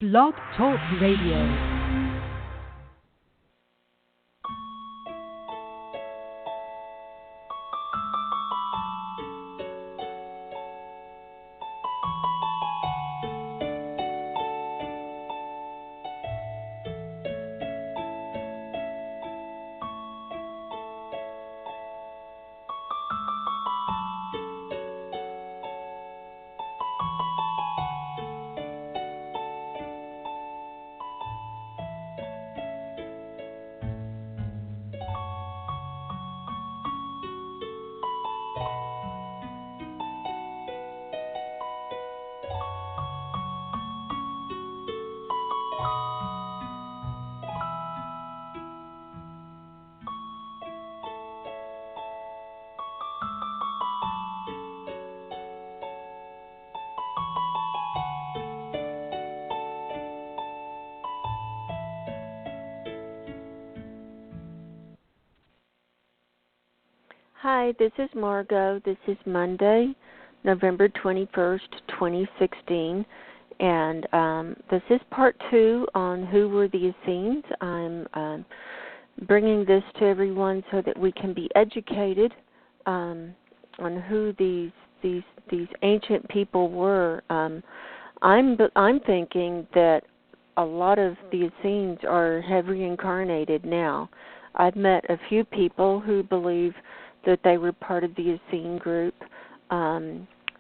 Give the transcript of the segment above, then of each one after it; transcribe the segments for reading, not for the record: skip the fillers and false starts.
Blog Talk Radio. Hi, this is Margo. This is Monday, November 21st, 2016, and this is part 2 on who were the Essenes. I'm bringing this to everyone so that we can be educated on who these ancient people were. I'm thinking that a lot of the Essenes have reincarnated now. I've met a few people who believe that they were part of the Essene group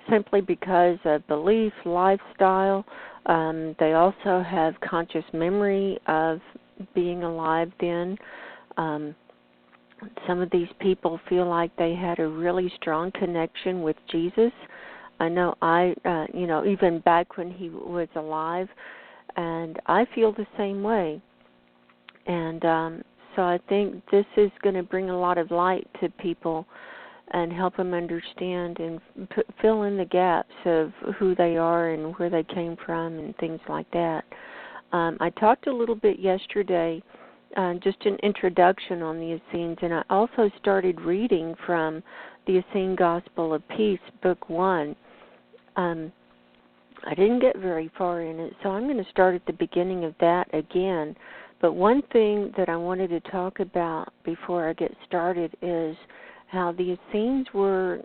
simply because of belief, lifestyle. They also have conscious memory of being alive then. Some of these people feel like they had a really strong connection with Jesus. I know even back when he was alive, and I feel the same way. And so I think this is going to bring a lot of light to people and help them understand and fill in the gaps of who they are and where they came from and things like that. I talked a little bit yesterday, just an introduction on the Essenes, and I also started reading from the Essene Gospel of Peace, Book 1. I didn't get very far in it, so I'm going to start at the beginning of that again. But one thing that I wanted to talk about before I get started is how the Essenes were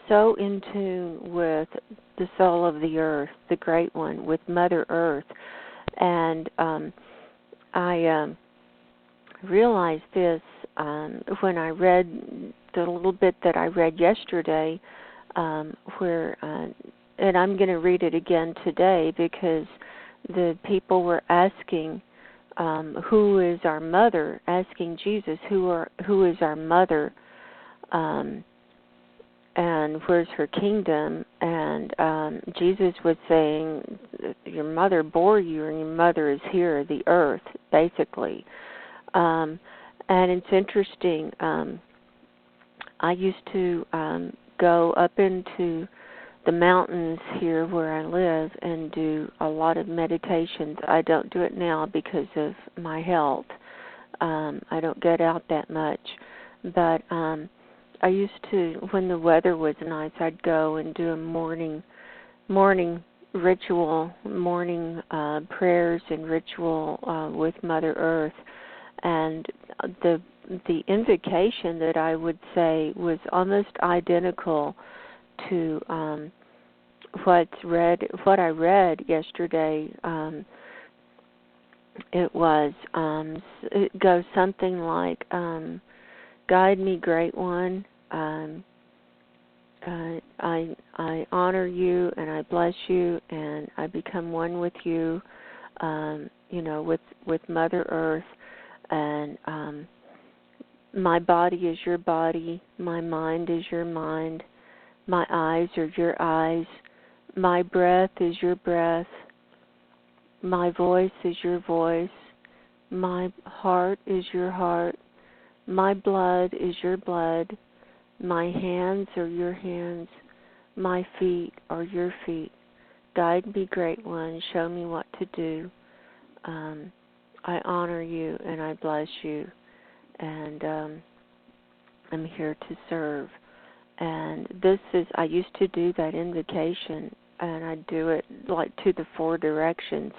so in tune with the soul of the earth, the Great One, with Mother Earth. And I realized this when I read the little bit that I read yesterday, where, and I'm going to read it again today because the people were asking, who is our mother, asking Jesus, who is our mother, and where's her kingdom? And Jesus was saying, your mother bore you, and your mother is here, the earth, basically. And it's interesting. I used to go up into the mountains here where I live and do a lot of meditations. I don't do it now because of my health. I don't get out that much. But I used to, when the weather was nice, I'd go and do a morning ritual, morning prayers and ritual with Mother Earth. And the invocation that I would say was almost identical to what I read yesterday. It goes something like, guide me, Great One. I honor you and I bless you and I become one with you, with Mother Earth. And my body is your body, my mind is your mind, my eyes are your eyes, my breath is your breath, my voice is your voice, my heart is your heart, my blood is your blood, my hands are your hands, my feet are your feet. Guide me, Great One, show me what to do. I honor you and I bless you, and I'm here to serve. And I used to do that invocation, and I do it like to the 4 directions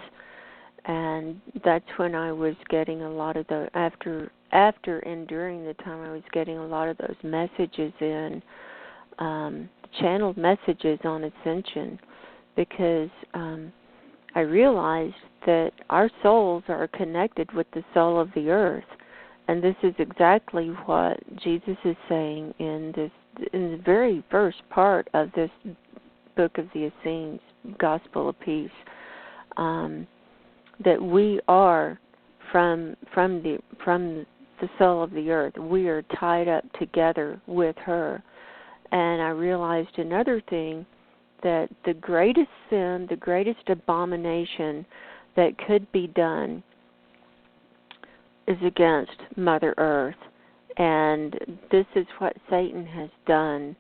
And that's when I was getting a lot of the, after and during the time I was getting a lot of those messages in, channeled messages on ascension, because I realized that our souls are connected with the soul of the earth. And this is exactly what Jesus is saying in the very first part of this book of the Essene Gospel of Peace, that we are from the soul of the earth. We are tied up together with her. And I realized another thing, that the greatest sin, the greatest abomination that could be done is against Mother Earth. And this is what Satan has done.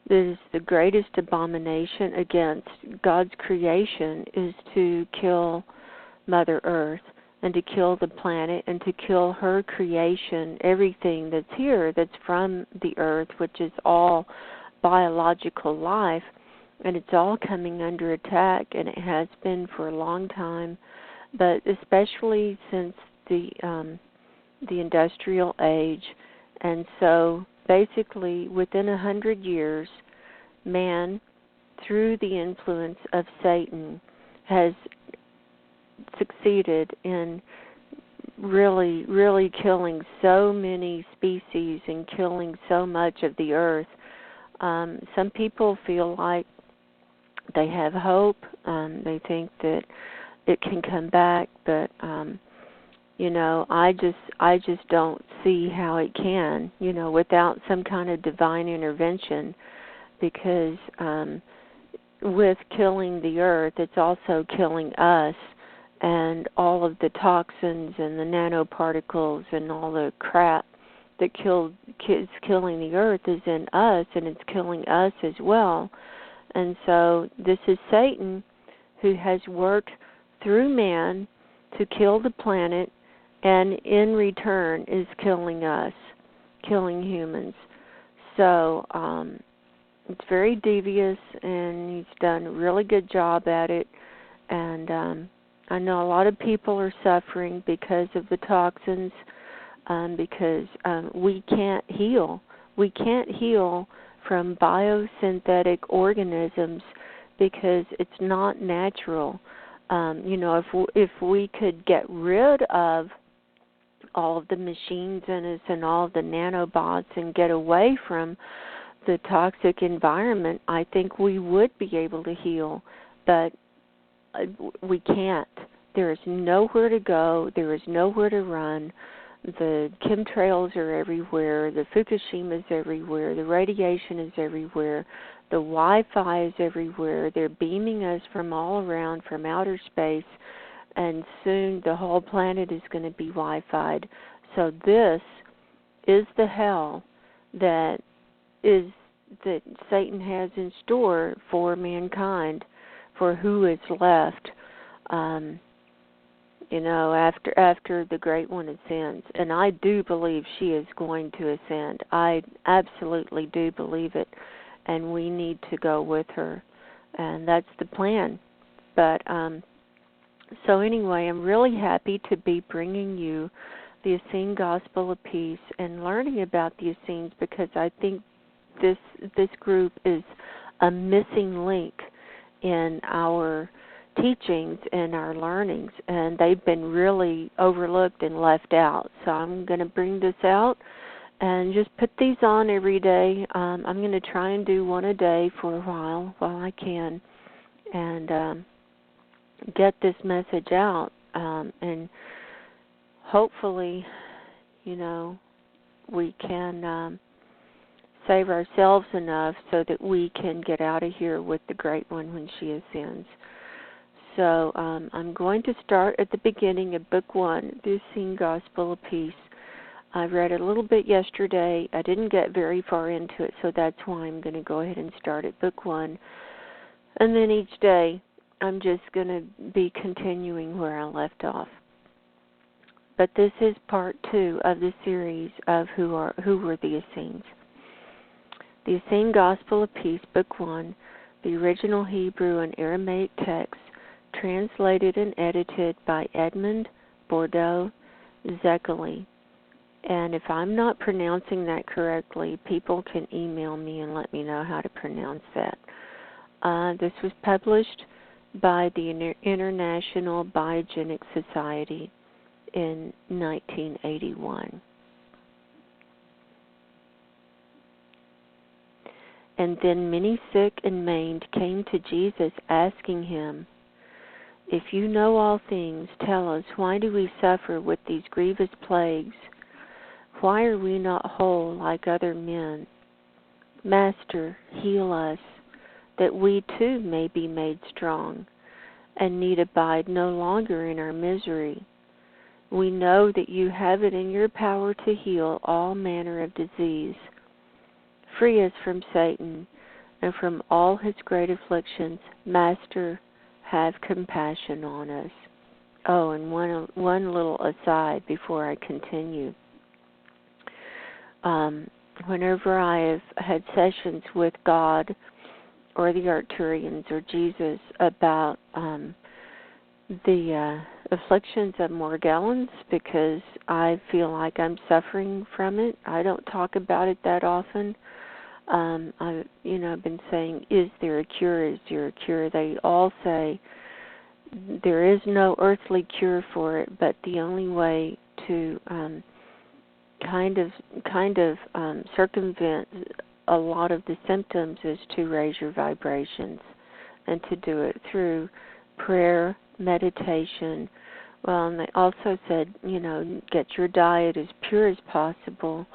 This is the greatest abomination against God's creation, is to kill Mother Earth and to kill the planet and to kill her creation, everything that's here, that's from the earth, which is all biological life. And it's all coming under attack, and it has been for a long time, but especially since the industrial age. And so basically within 100 years, man, through the influence of Satan, has succeeded in really, really killing so many species and killing so much of the earth. Some people feel like they have hope. They think that it can come back, but I just don't see how it can, without some kind of divine intervention, because with killing the earth, it's also killing us, and all of the toxins and the nanoparticles and all the crap that is killing the earth is in us, and it's killing us as well. And so this is Satan, who has worked through man to kill the planet, and in return is killing us, killing humans. So it's very devious, and he's done a really good job at it. And I know a lot of people are suffering because of the toxins, because we can't heal. We can't heal from biosynthetic organisms because it's not natural. If we could get rid of all of the machines in us and all of the nanobots and get away from the toxic environment, I think we would be able to heal. But we can't. There is nowhere to go. There is nowhere to run. The chemtrails are everywhere. The Fukushima is everywhere. The radiation is everywhere. The Wi-Fi is everywhere. They're beaming us from all around, from outer space, and soon the whole planet is going to be Wi-Fi'd. So this is the hell that Satan has in store for mankind, for who is left. After the Great One ascends. And I do believe she is going to ascend. I absolutely do believe it. And we need to go with her. And that's the plan. But, so anyway, I'm really happy to be bringing you the Essene Gospel of Peace and learning about the Essenes, because I think this group is a missing link in our teachings and our learnings, and they've been really overlooked and left out. So I'm going to bring this out and just put these on every day. I'm going to try and do one a day for a while I can, and get this message out, and hopefully, we can save ourselves enough so that we can get out of here with the Great One when she ascends. So I'm going to start at the beginning of Book 1, the Essene Gospel of Peace. I read it a little bit yesterday. I didn't get very far into it, so that's why I'm going to go ahead and start at Book 1. And then each day, I'm just going to be continuing where I left off. But this is part 2 of the series of who were the Essenes. The Essene Gospel of Peace, Book 1, the original Hebrew and Aramaic text, translated and edited by Edmund Bordeaux Zekeli. And if I'm not pronouncing that correctly, people can email me and let me know how to pronounce that. This was published by the International Biogenic Society in 1981. And then many sick and maimed came to Jesus, asking him, "If you know all things, tell us, why do we suffer with these grievous plagues? Why are we not whole like other men? Master, heal us, that we too may be made strong, and need abide no longer in our misery. We know that you have it in your power to heal all manner of disease. Free us from Satan and from all his great afflictions. Master, have compassion on us." Oh, and one little aside before I continue. Whenever I have had sessions with God or the Arcturians or Jesus about the afflictions of Morgellons, because I feel like I'm suffering from it, I don't talk about it that often. I've been saying, is there a cure? Is there a cure? They all say there is no earthly cure for it, but the only way to kind of circumvent a lot of the symptoms is to raise your vibrations, and to do it through prayer, meditation. Well, and they also said, get your diet as pure as possible,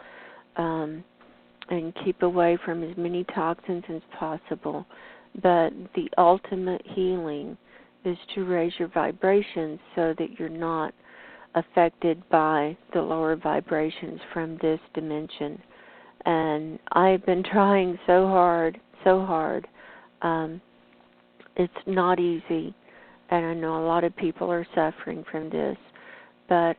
and keep away from as many toxins as possible. But the ultimate healing is to raise your vibrations so that you're not affected by the lower vibrations from this dimension. And I've been trying so hard. It's not easy, and I know a lot of people are suffering from this. But,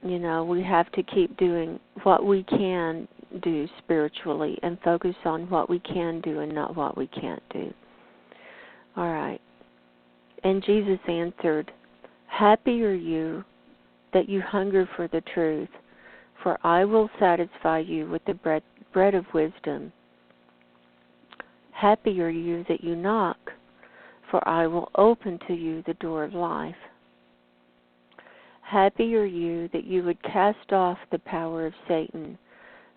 we have to keep doing what we can do spiritually and focus on what we can do and not what we can't do. All right. And Jesus answered, "Happy are you that you hunger for the truth, for I will satisfy you with the bread of wisdom. Happy are you that you knock, for I will open to you the door of life. Happy are you that you would cast off the power of Satan,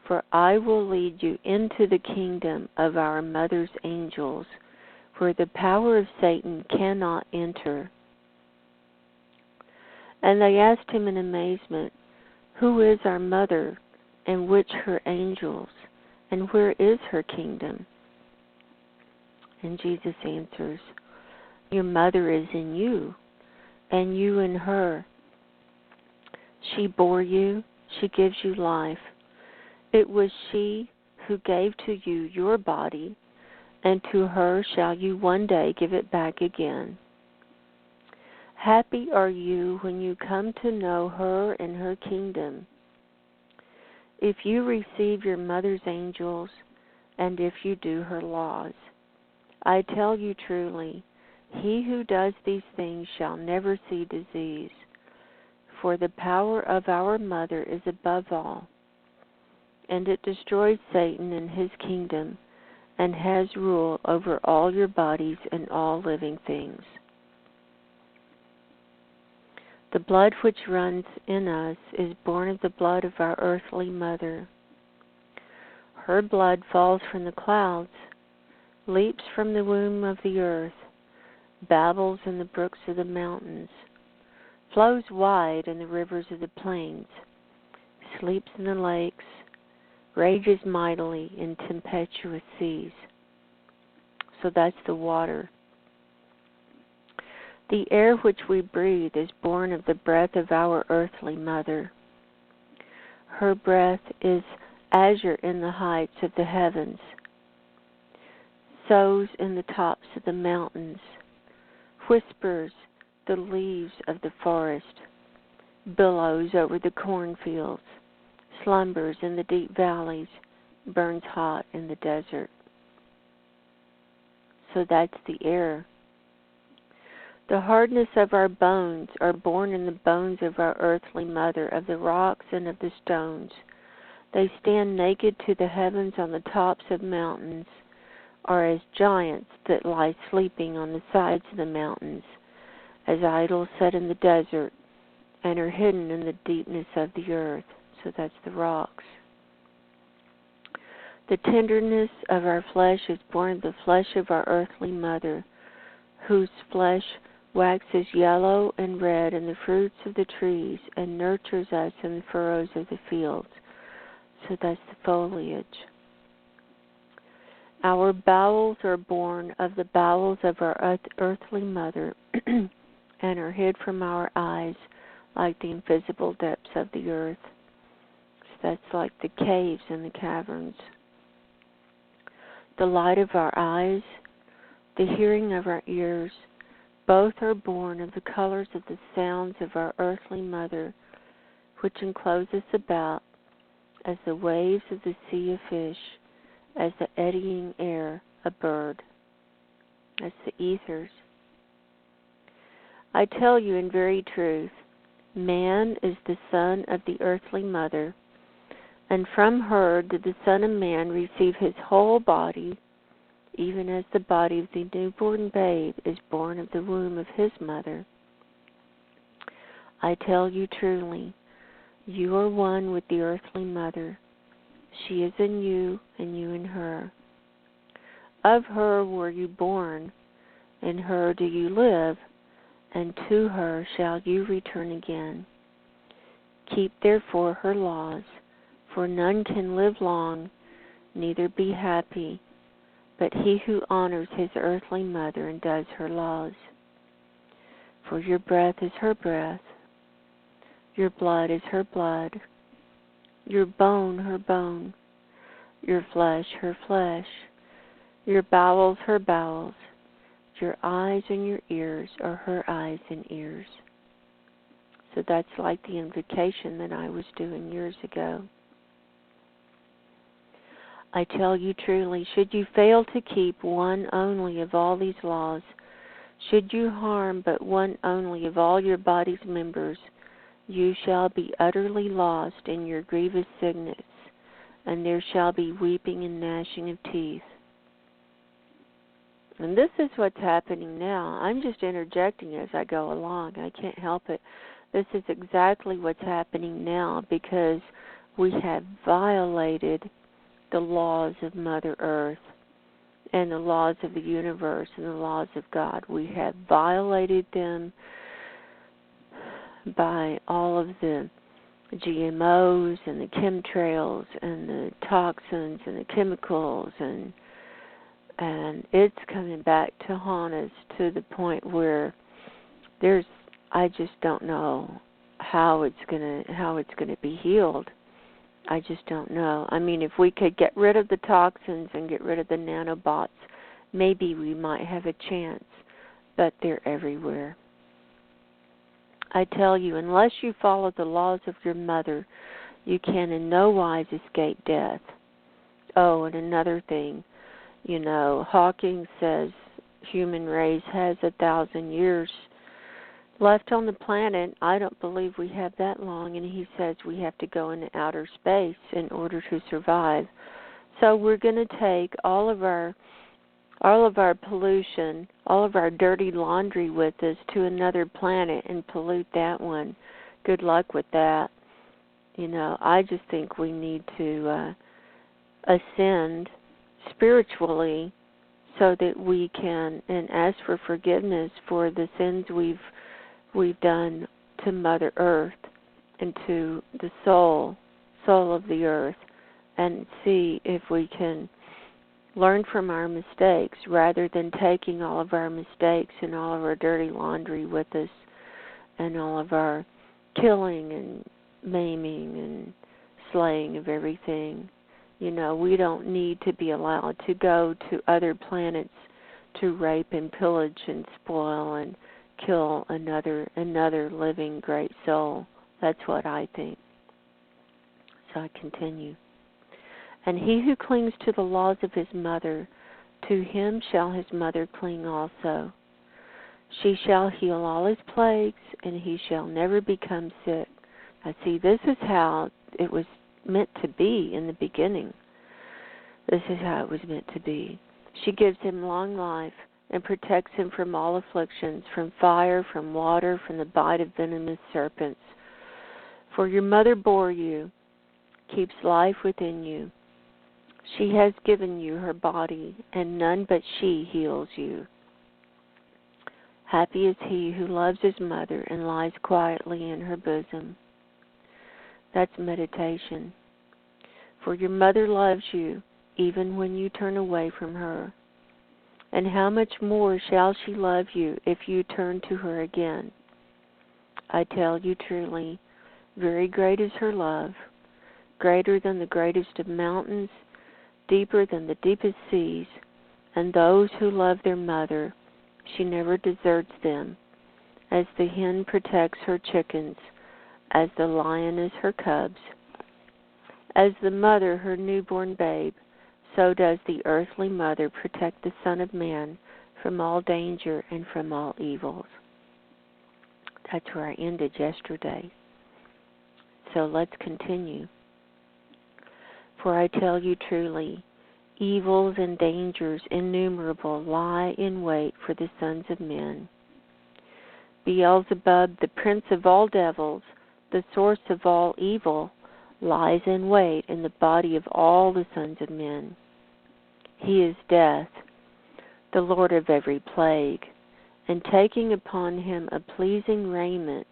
for I will lead you into the kingdom of our mother's angels, where the power of Satan cannot enter." And they asked him in amazement, "Who is our mother, and which her angels, and where is her kingdom?" And Jesus answers, "Your mother is in you, and you in her. She bore you, she gives you life. It was she who gave to you your body, and to her shall you one day give it back again. Happy are you when you come to know her and her kingdom. If you receive your mother's angels, and if you do her laws. I tell you truly, he who does these things shall never see disease. For the power of our mother is above all, and it destroys Satan and his kingdom, and has rule over all your bodies and all living things. The blood which runs in us is born of the blood of our earthly mother. Her blood falls from the clouds, leaps from the womb of the earth, babbles in the brooks of the mountains, flows wide in the rivers of the plains, sleeps in the lakes, rages mightily in tempestuous seas." So that's the water. The air which we breathe is born of the breath of our earthly mother. Her breath is azure in the heights of the heavens, sows in the tops of the mountains, whispers the leaves of the forest, billows over the cornfields, slumbers in the deep valleys, burns hot in the desert. So that's the air. The hardness of our bones are born in the bones of our earthly mother, of the rocks and of the stones. They stand naked to the heavens on the tops of mountains, or as giants that lie sleeping on the sides of the mountains, as idols set in the desert, and are hidden in the deepness of the earth. So that's the rocks. The tenderness of our flesh is born of the flesh of our earthly mother, whose flesh waxes yellow and red in the fruits of the trees, and nurtures us in the furrows of the fields. So that's the foliage. Our bowels are born of the bowels of our earthly mother, and are hid from our eyes like the invisible depths of the earth. So that's like the caves and the caverns. The light of our eyes, the hearing of our ears, both are born of the colors of the sounds of our earthly mother, which enclose us about as the waves of the sea a fish, as the eddying air a bird. That's the ethers. I tell you in very truth, man is the son of the earthly mother, and from her did the Son of Man receive his whole body, even as the body of the newborn babe is born of the womb of his mother. I tell you truly, you are one with the earthly mother. She is in you, and you in her. Of her were you born, in her do you live, and to her shall you return again. Keep therefore her laws, for none can live long, neither be happy, but he who honors his earthly mother and does her laws. For your breath is her breath, your blood is her blood, your bone her bone, your flesh her flesh, your bowels her bowels, your eyes and your ears are her eyes and ears. So that's like the invocation that I was doing years ago. I tell you truly, should you fail to keep one only of all these laws, should you harm but one only of all your body's members, you shall be utterly lost in your grievous sickness, and there shall be weeping and gnashing of teeth. And this is what's happening now. I'm just interjecting as I go along. I can't help it. This is exactly what's happening now because we have violated the laws of Mother Earth and the laws of the universe and the laws of God. We have violated them by all of the GMOs and the chemtrails and the toxins and the chemicals, and it's coming back to haunt us to the point where I just don't know how it's gonna be healed. I just don't know. I mean, if we could get rid of the toxins and get rid of the nanobots, maybe we might have a chance, but they're everywhere. I tell you, unless you follow the laws of your mother, you can in no wise escape death. Oh, and another thing, Hawking says human race has 1,000 years left on the planet. I don't believe we have that long, and he says we have to go into outer space in order to survive. So we're going to take all of our pollution, all of our dirty laundry with us to another planet and pollute that one. Good luck with that. I just think we need to ascend spiritually so that we can and ask for forgiveness for the sins we've done to Mother Earth and to the soul of the earth, and see if we can learn from our mistakes rather than taking all of our mistakes and all of our dirty laundry with us and all of our killing and maiming and slaying of everything. We don't need to be allowed to go to other planets to rape and pillage and spoil and kill another living great soul. That's what I think. So I continue. And he who clings to the laws of his mother, to him shall his mother cling also. She shall heal all his plagues, and he shall never become sick. Now see, this is how it was meant to be in the beginning. This is how it was meant to be. She gives him long life and protects him from all afflictions, from fire, from water, from the bite of venomous serpents. For your mother bore you, keeps life within you. She has given you her body, and none but she heals you. Happy is he who loves his mother and lies quietly in her bosom. That's meditation. For your mother loves you, even when you turn away from her. And how much more shall she love you if you turn to her again? I tell you truly, very great is her love, greater than the greatest of mountains, deeper than the deepest seas, and those who love their mother, she never deserts them, as the hen protects her chickens, as the lioness her cubs. As the mother her newborn babe, so does the earthly mother protect the Son of Man from all danger and from all evils. That's where I ended yesterday. So let's continue. For I tell you truly, evils and dangers innumerable lie in wait for the sons of men. Beelzebub, the prince of all devils, the source of all evil, lies in wait in the body of all the sons of men. He is death, the lord of every plague, and taking upon him a pleasing raiment,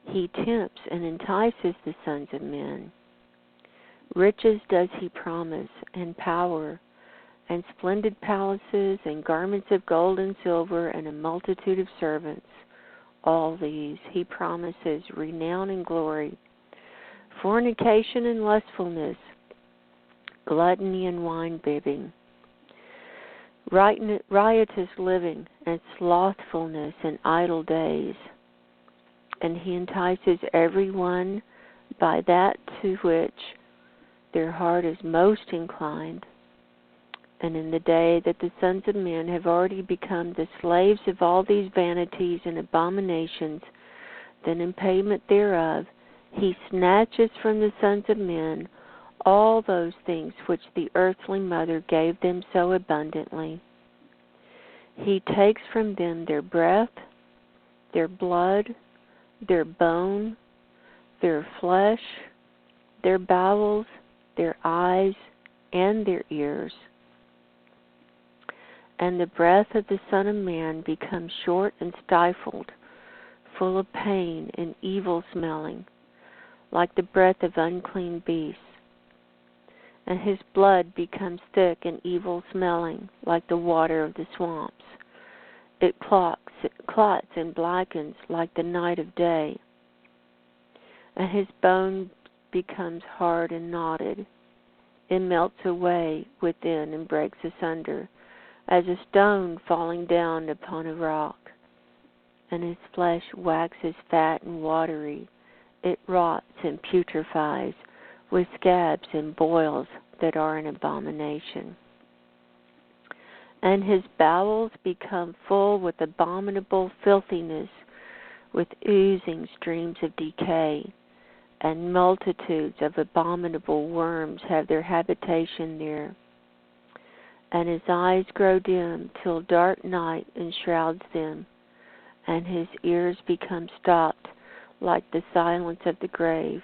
he tempts and entices the sons of men. Riches does he promise, and power, and splendid palaces, and garments of gold and silver, and a multitude of servants. All these he promises renown and glory, fornication and lustfulness, gluttony and wine-bibbing, riotous living, and slothfulness and idle days. And he entices everyone by that to which their heart is most inclined. And in the day that the sons of men have already become the slaves of all these vanities and abominations, then in payment thereof he snatches from the sons of men all those things which the earthly mother gave them so abundantly. He takes from them their breath, their blood, their bone, their flesh, their bowels, their eyes, and their ears. And the breath of the Son of Man becomes short and stifled, full of pain and evil-smelling, like the breath of unclean beasts. And his blood becomes thick and evil-smelling, like the water of the swamps. It clots and blackens like the night of day. And his bone becomes hard and knotted. It melts away within and breaks asunder, as a stone falling down upon a rock. And his flesh waxes fat and watery. It rots and putrefies, with scabs and boils that are an abomination. And his bowels become full with abominable filthiness, with oozing streams of decay, and multitudes of abominable worms have their habitation there. And his eyes grow dim till dark night enshrouds them, and his ears become stopped like the silence of the grave.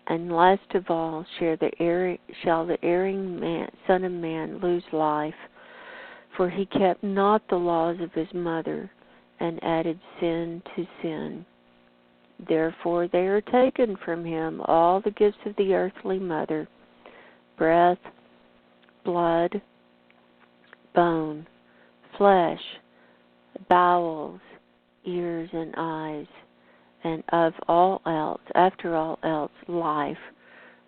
And last of all shall the erring Son of Man lose life, for he kept not the laws of his mother, and added sin to sin. Therefore they are taken from him all the gifts of the earthly mother, breath, blood, bone, flesh, bowels, ears, and eyes, and after all else, life,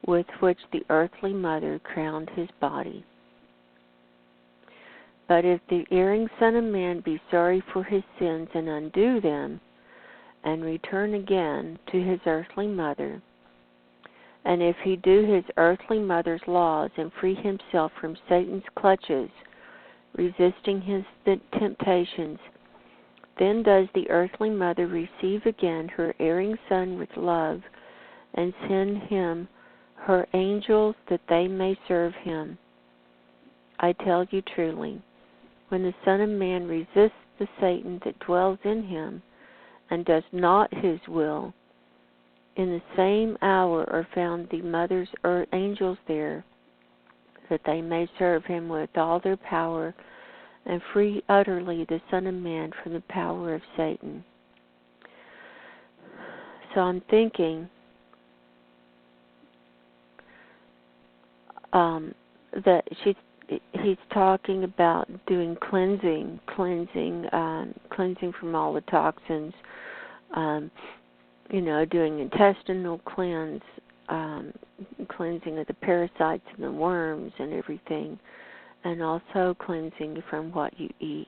with which the earthly mother crowned his body. But if the erring Son of Man be sorry for his sins and undo them, and return again to his earthly mother, and if he do his earthly mother's laws and free himself from Satan's clutches, resisting his temptations, Then does the earthly mother receive again her erring son with love, and send him her angels that they may serve him. I tell you truly, when the Son of Man resists the Satan that dwells in him, and does not his will, in the same hour are found the mother's angels there, that they may serve him with all their power, and free utterly the Son of Man from the power of Satan. So I'm thinking that he's talking about doing cleansing from all the toxins, doing intestinal cleansing of the parasites and the worms and everything, and also cleansing from what you eat.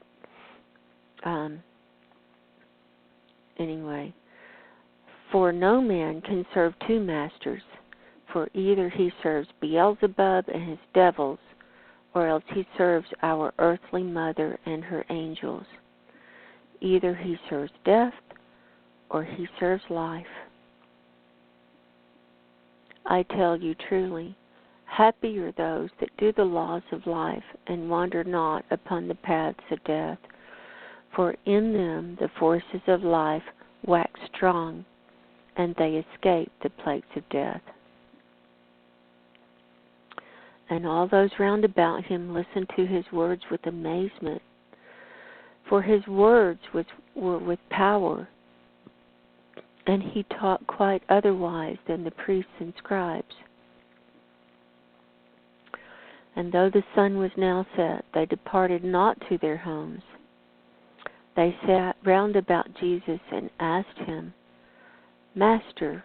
Anyway, for no man can serve two masters, for either he serves Beelzebub and his devils, or else he serves our earthly mother and her angels. Either he serves death, or he serves life. I tell you truly, happy are those that do the laws of life and wander not upon the paths of death, for in them the forces of life wax strong, and they escape the plagues of death. And all those round about him listened to his words with amazement, for his words were with power, and he taught quite otherwise than the priests and scribes. And though the sun was now set, they departed not to their homes. They sat round about Jesus and asked him, Master,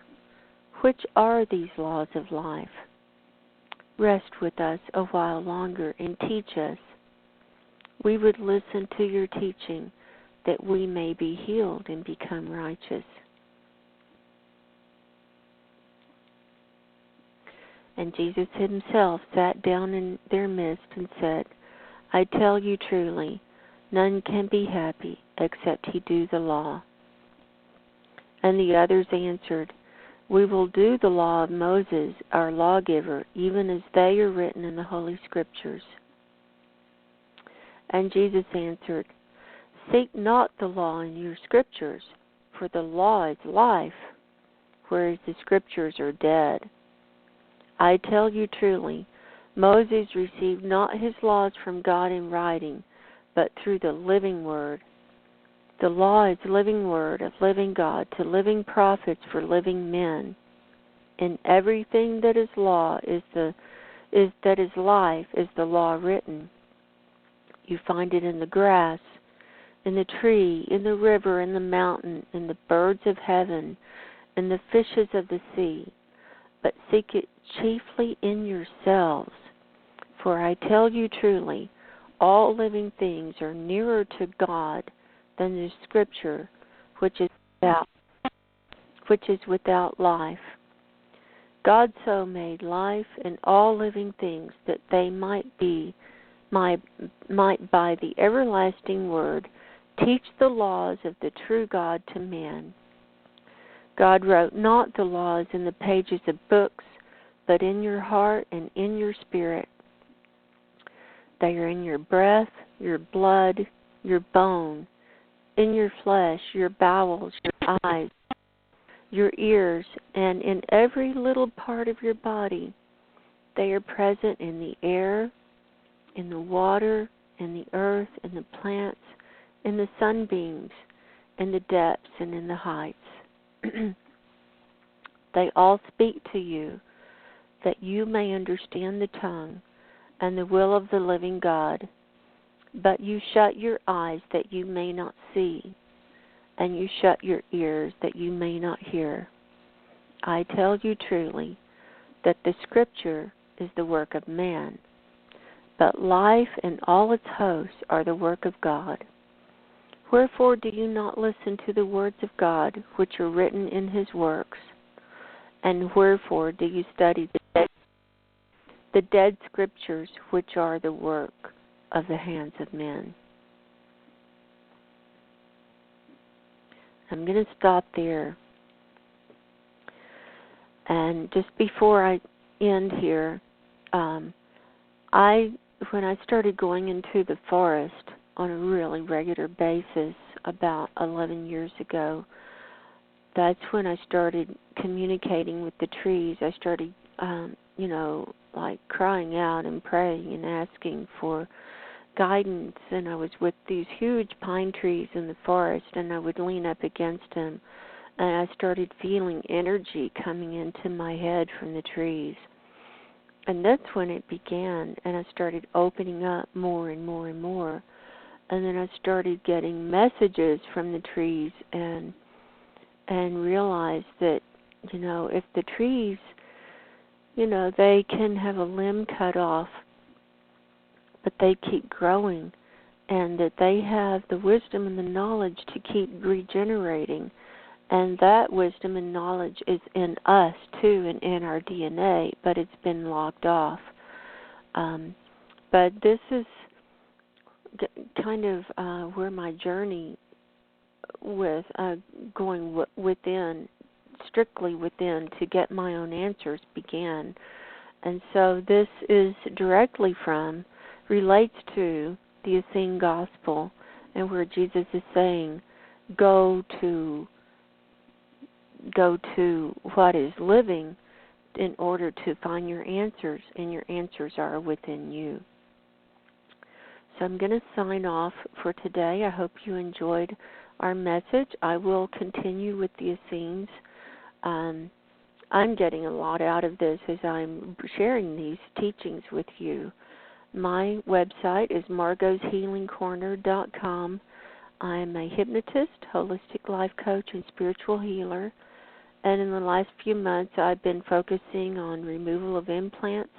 which are these laws of life? Rest with us a while longer and teach us. We would listen to your teaching, that we may be healed and become righteous. And Jesus himself sat down in their midst and said, I tell you truly, none can be happy except he do the law. And the others answered, We will do the law of Moses, our lawgiver, even as they are written in the Holy Scriptures. And Jesus answered, Seek not the law in your Scriptures, for the law is life, whereas the Scriptures are dead. I tell you truly, Moses received not his laws from God in writing, but through the living Word. The law is living Word of living God to living prophets for living men. In everything that is law that is life is the law written. You find it in the grass, in the tree, in the river, in the mountain, in the birds of heaven, in the fishes of the sea. But seek it chiefly in yourselves. For I tell you truly, all living things are nearer to God than the Scripture, which is without life. God so made life and all living things that they might by the everlasting word teach the laws of the true God to man. God wrote not the laws in the pages of books, but in your heart and in your spirit. They are in your breath, your blood, your bone, in your flesh, your bowels, your eyes, your ears, and in every little part of your body. They are present in the air, in the water, in the earth, in the plants, in the sunbeams, in the depths, and in the heights. They all speak to you, that you may understand the tongue and the will of the living God. But you shut your eyes that you may not see, and you shut your ears that you may not hear. I tell you truly that the Scripture is the work of man, but life and all its hosts are the work of God. Wherefore do you not listen to the words of God which are written in his works? And wherefore do you study the dead Scriptures which are the work of the hands of men? I'm going to stop there. And just before I end here, when I started going into the forest on a really regular basis about 11 years ago, that's when I started communicating with the trees. I started, like crying out and praying and asking for guidance. And I was with these huge pine trees in the forest, and I would lean up against them, and I started feeling energy coming into my head from the trees. And that's when it began, and I started opening up more and more and more. And then I started getting messages from the trees and realized that, if the trees, they can have a limb cut off, but they keep growing, and that they have the wisdom and the knowledge to keep regenerating. And that wisdom and knowledge is in us, too, and in our DNA, but it's been locked off. But this is kind of where my journey with going within, strictly within, to get my own answers began. And so this is relates to the Essene Gospel, and where Jesus is saying, go to what is living in order to find your answers, and your answers are within you. So I'm going to sign off for today. I hope you enjoyed our message. I will continue with the Essenes. I'm getting a lot out of this as I'm sharing these teachings with you. My website is margoshealingcorner.com. I'm a hypnotist, holistic life coach, and spiritual healer. And in the last few months, I've been focusing on removal of implants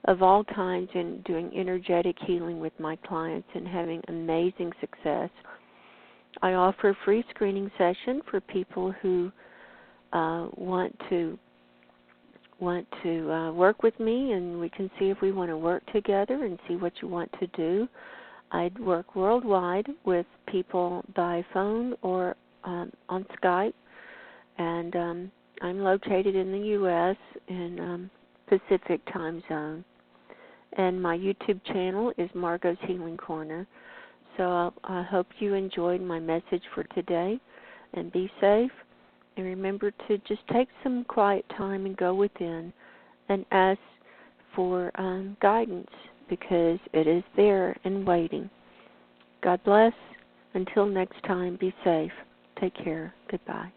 of all kinds and doing energetic healing with my clients and having amazing success. I offer a free screening session for people who want to work with me, and we can see if we want to work together and see what you want to do. I work worldwide with people by phone or on Skype, and I'm located in the U.S. in Pacific time zone. And my YouTube channel is Margo's Healing Corner. So I hope you enjoyed my message for today, and be safe. And remember to just take some quiet time and go within and ask for guidance, because it is there and waiting. God bless. Until next time, be safe. Take care. Goodbye.